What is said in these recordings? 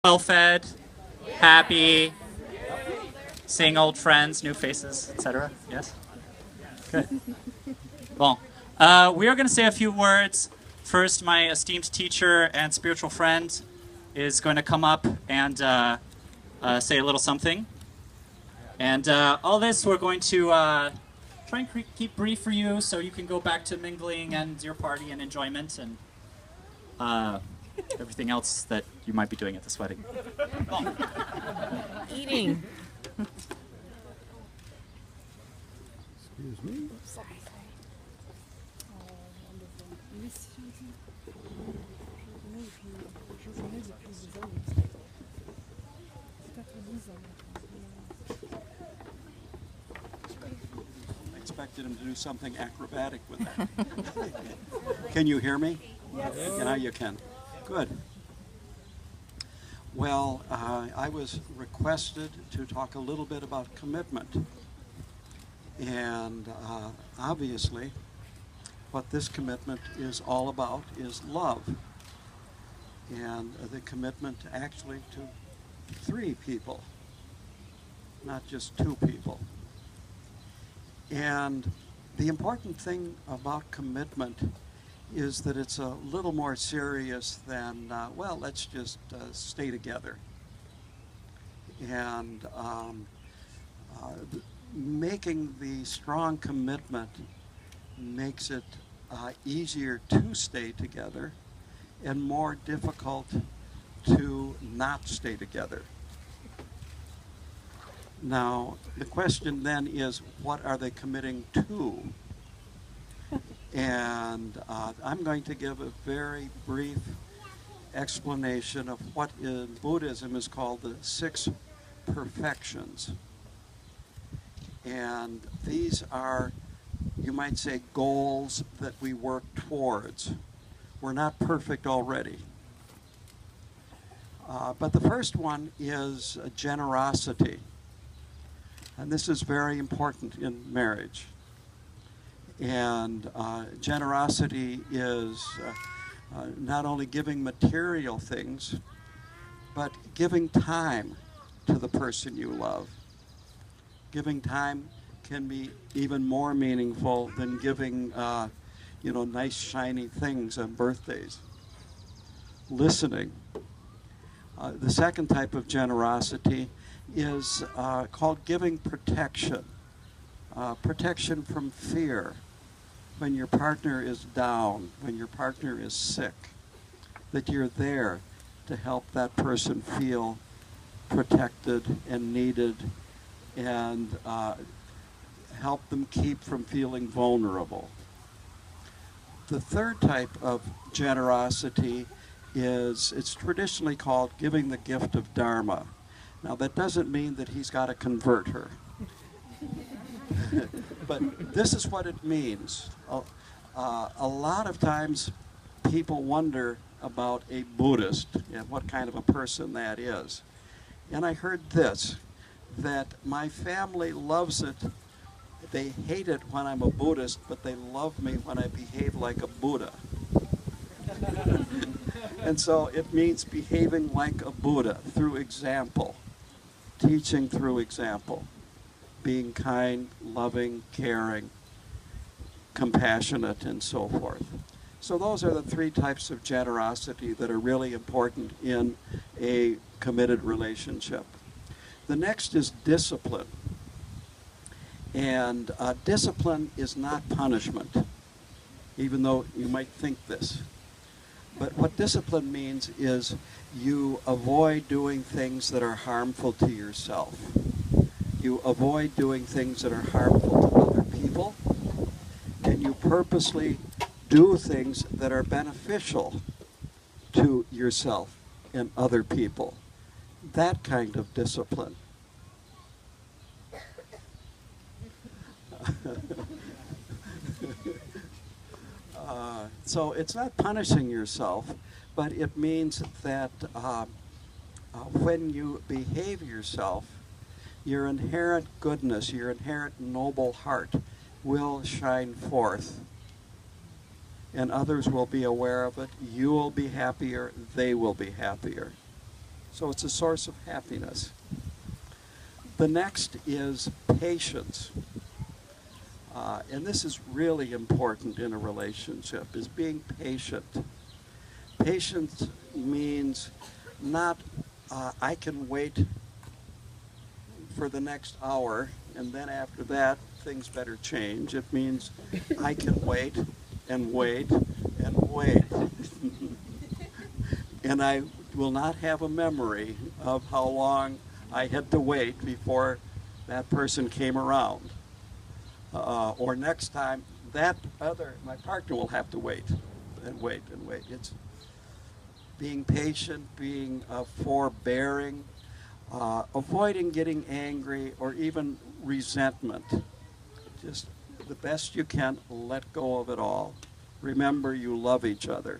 Well-fed, happy, seeing old friends, new faces, etc. Yes? Good. Bon. We are going to say a few words. First, my esteemed teacher and spiritual friend is going to come up and say a little something. And all this we're going to try and keep brief for you so you can go back to mingling and your party and enjoyment and everything else that you might be doing at this wedding. Bon. Eating. Excuse me. Sorry. I expected him to do something acrobatic with that. Can you hear me? Yes. Yeah, now you can. Good. Well, I was requested to talk a little bit about commitment. And obviously, what this commitment is all about is love. And the commitment actually to 3 people, not just 2 people. And the important thing about commitment is that it's a little more serious than, well, let's just stay together. And making the strong commitment makes it easier to stay together and more difficult to not stay together. Now, the question then is, what are they committing to? And I'm going to give a very brief explanation of what in Buddhism is called the 6 perfections. And these are, you might say, goals that we work towards. We're not perfect already. But the first one is generosity. And this is very important in marriage. And generosity is not only giving material things, but giving time to the person you love. Giving time can be even more meaningful than giving, nice shiny things on birthdays. Listening. The second type of generosity is called giving protection. Protection from fear. When your partner is down, when your partner is sick, that you're there to help that person feel protected and needed and help them keep from feeling vulnerable. The third type of generosity is, it's traditionally called giving the gift of Dharma. Now that doesn't mean that he's got to convert her. But this is what it means. A lot of times people wonder about a Buddhist and what kind of a person that is. And I heard this, that my family loves it. They hate it when I'm a Buddhist, but they love me when I behave like a Buddha. And so it means behaving like a Buddha through example, teaching through example, being kind, loving, caring, compassionate, and so forth. So those are the 3 types of generosity that are really important in a committed relationship. The next is discipline. And discipline is not punishment, even though you might think this. But what discipline means is you avoid doing things that are harmful to yourself. You avoid doing things that are harmful to other people, and you purposely do things that are beneficial to yourself and other people. That kind of discipline. So it's not punishing yourself, but it means that when you behave yourself, your inherent goodness, your inherent noble heart will shine forth. And others will be aware of it. You will be happier. They will be happier. So it's a source of happiness. The next is patience. And this is really important in a relationship, is being patient. Patience means not, I can wait for the next hour, and then after that, things better change. It means I can wait and wait and wait. And I will not have a memory of how long I had to wait before that person came around. Or next time, my partner will have to wait and wait and wait. It's being patient, being forbearing, avoiding getting angry or even resentment. Just the best you can, let go of it all. Remember, you love each other.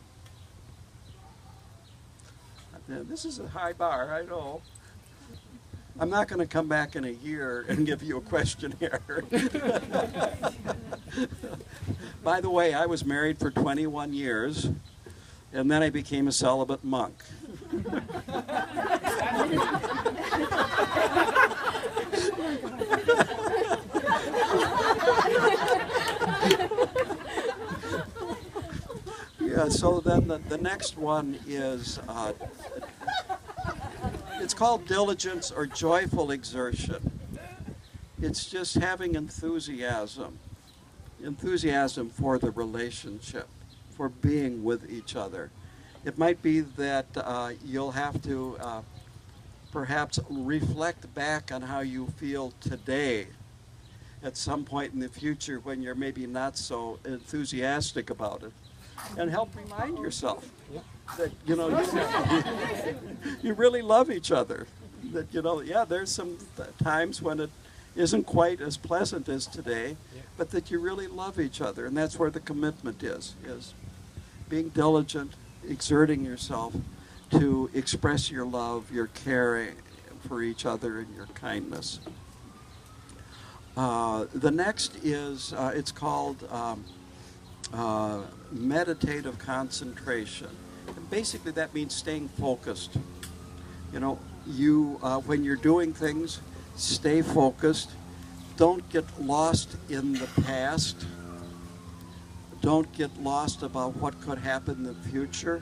This is a high bar, I know. I'm not going to come back in a year and give you a questionnaire. By the way, I was married for 21 years, and then I became a celibate monk. Yeah, so then the next one is, it's called diligence or joyful exertion. It's just having enthusiasm for the relationship, for being with each other. It might be that you'll have to perhaps reflect back on how you feel today at some point in the future when you're maybe not so enthusiastic about it, and help remind yourself that, you know, you really love each other. That, you know, yeah, there's some times when it isn't quite as pleasant as today, but that you really love each other. And that's where the commitment is being diligent, exerting yourself to express your love, your caring for each other, and your kindness. The next is, it's called meditative concentration. And basically that means staying focused. You know, when you're doing things, stay focused. Don't get lost in the past. Don't get lost about what could happen in the future.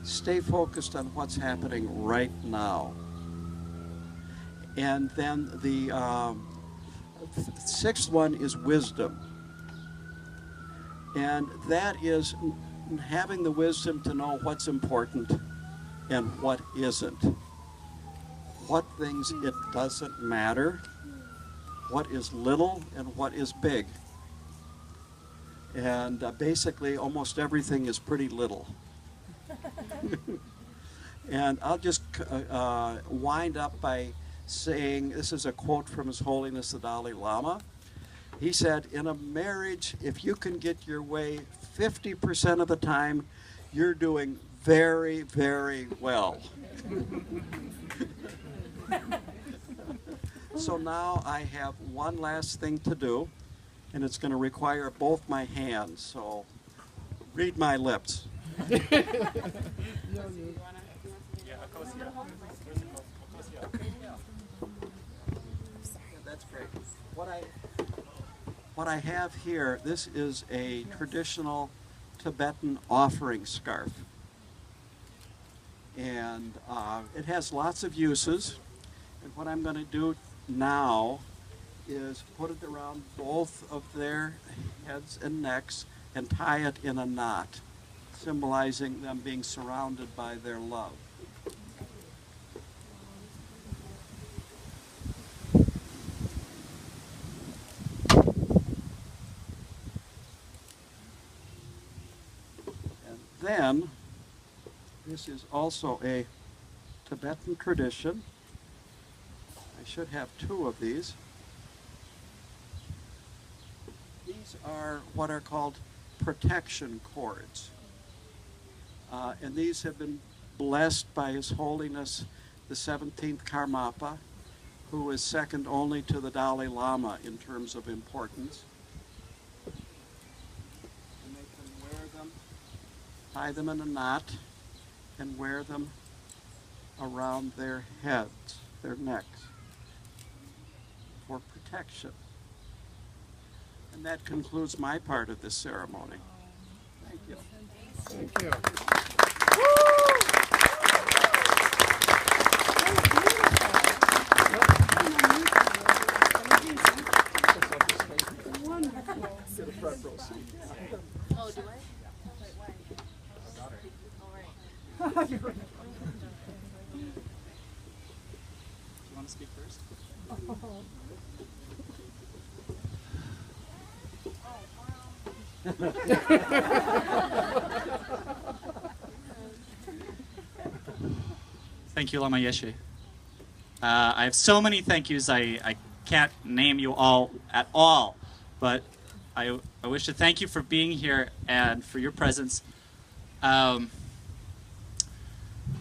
Stay focused on what's happening right now. And then the sixth one is wisdom. And that is having the wisdom to know what's important and what isn't. What things it doesn't matter, what is little and what is big. And basically almost everything is pretty little. And I'll just wind up by saying, this is a quote from His Holiness the Dalai Lama. He said, in a marriage, if you can get your way 50% of the time, you're doing very, very well. So now I have one last thing to do, and it's going to require both my hands, so read my lips. That's great. What I have here, this is a traditional Tibetan offering scarf. And it has lots of uses. And what I'm going to do now is put it around both of their heads and necks and tie it in a knot, symbolizing them being surrounded by their love. And then, this is also a Tibetan tradition. I should have two of these. These are what are called protection cords. And these have been blessed by His Holiness the 17th Karmapa, who is second only to the Dalai Lama in terms of importance. And they can wear them, tie them in a knot, and wear them around their heads, their necks, for protection. And that concludes my part of this ceremony. Thank you. Thank you. Oh, do I? Why? All right. You want to speak first? Thank you, LamaYeshe. I have so many thank yous, I can't name you all at all, but I wish to thank you for being here and for your presence.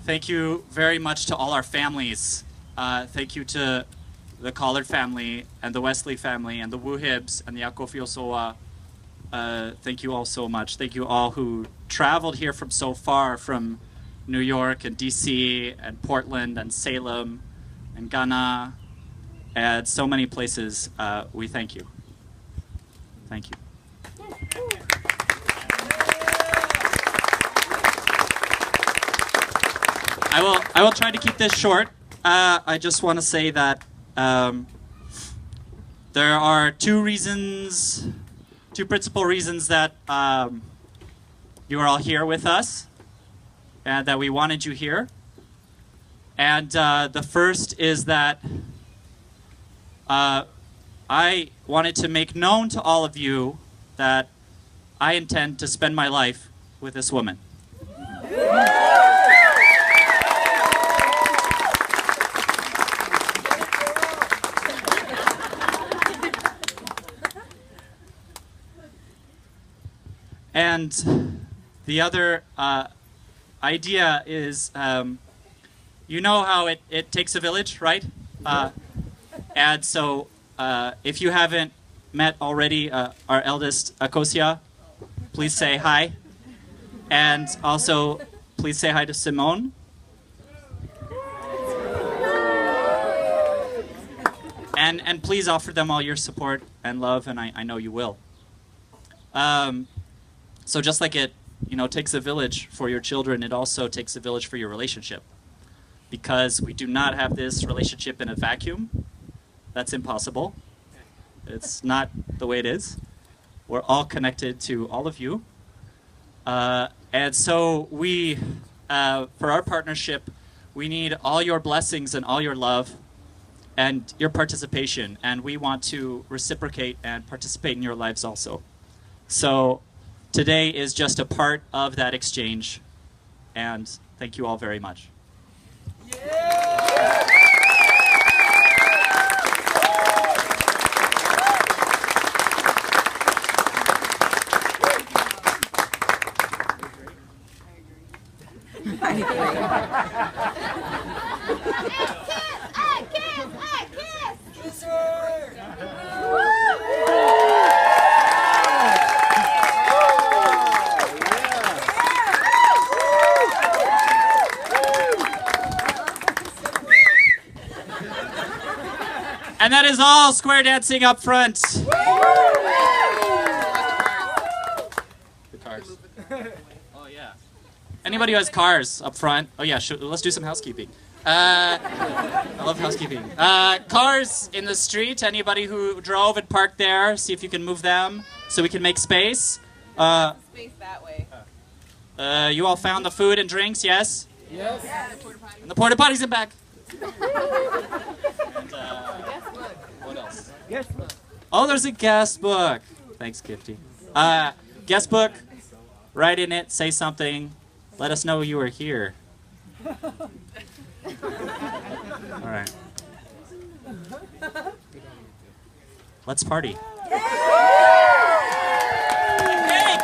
Thank you very much to all our families. Thank you to the Collard family and the Wesley family and the Wuhibs and the Akofiosoa. Thank you all so much. Thank you all who traveled here from so far, from New York and DC and Portland and Salem and Ghana and so many places. We thank you. Thank you. I will try to keep this short. I just want to say that there are two principal reasons that you are all here with us and that we wanted you here. And the first is that I wanted to make known to all of you that I intend to spend my life with this woman. And the other idea is, you know how it takes a village, right? And so if you haven't met already our eldest, Akosia, please say hi. And also, please say hi to Simone. And please offer them all your support and love, and I know you will. So just like it, takes a village for your children, it also takes a village for your relationship. Because we do not have this relationship in a vacuum. That's impossible. It's not the way it is. We're all connected to all of you. And so we, for our partnership, we need all your blessings and all your love and your participation. And we want to reciprocate and participate in your lives also. So today is just a part of that exchange. And thank you all very much. And that is all square dancing up front. Guitars. Oh yeah. Anybody who has cars up front? Oh yeah, let's do some housekeeping. I love housekeeping. Cars in the street. Anybody who drove and parked there, see if you can move them so we can make space. Space that way. You all found the food and drinks, yes? Yes. And the porta potties in back. And, what else? Yes. Oh, there's a guest book. Thanks, Gifty. Guest book. Write in it. Say something. Let us know you were here. All right. Let's party.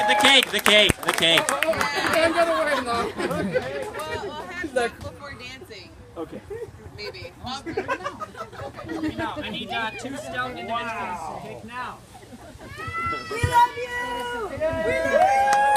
The cake. The cake. The cake. We'll have some before dancing. Okay. Maybe. Now, I need 2 stout individuals to take now. We love you! We love you!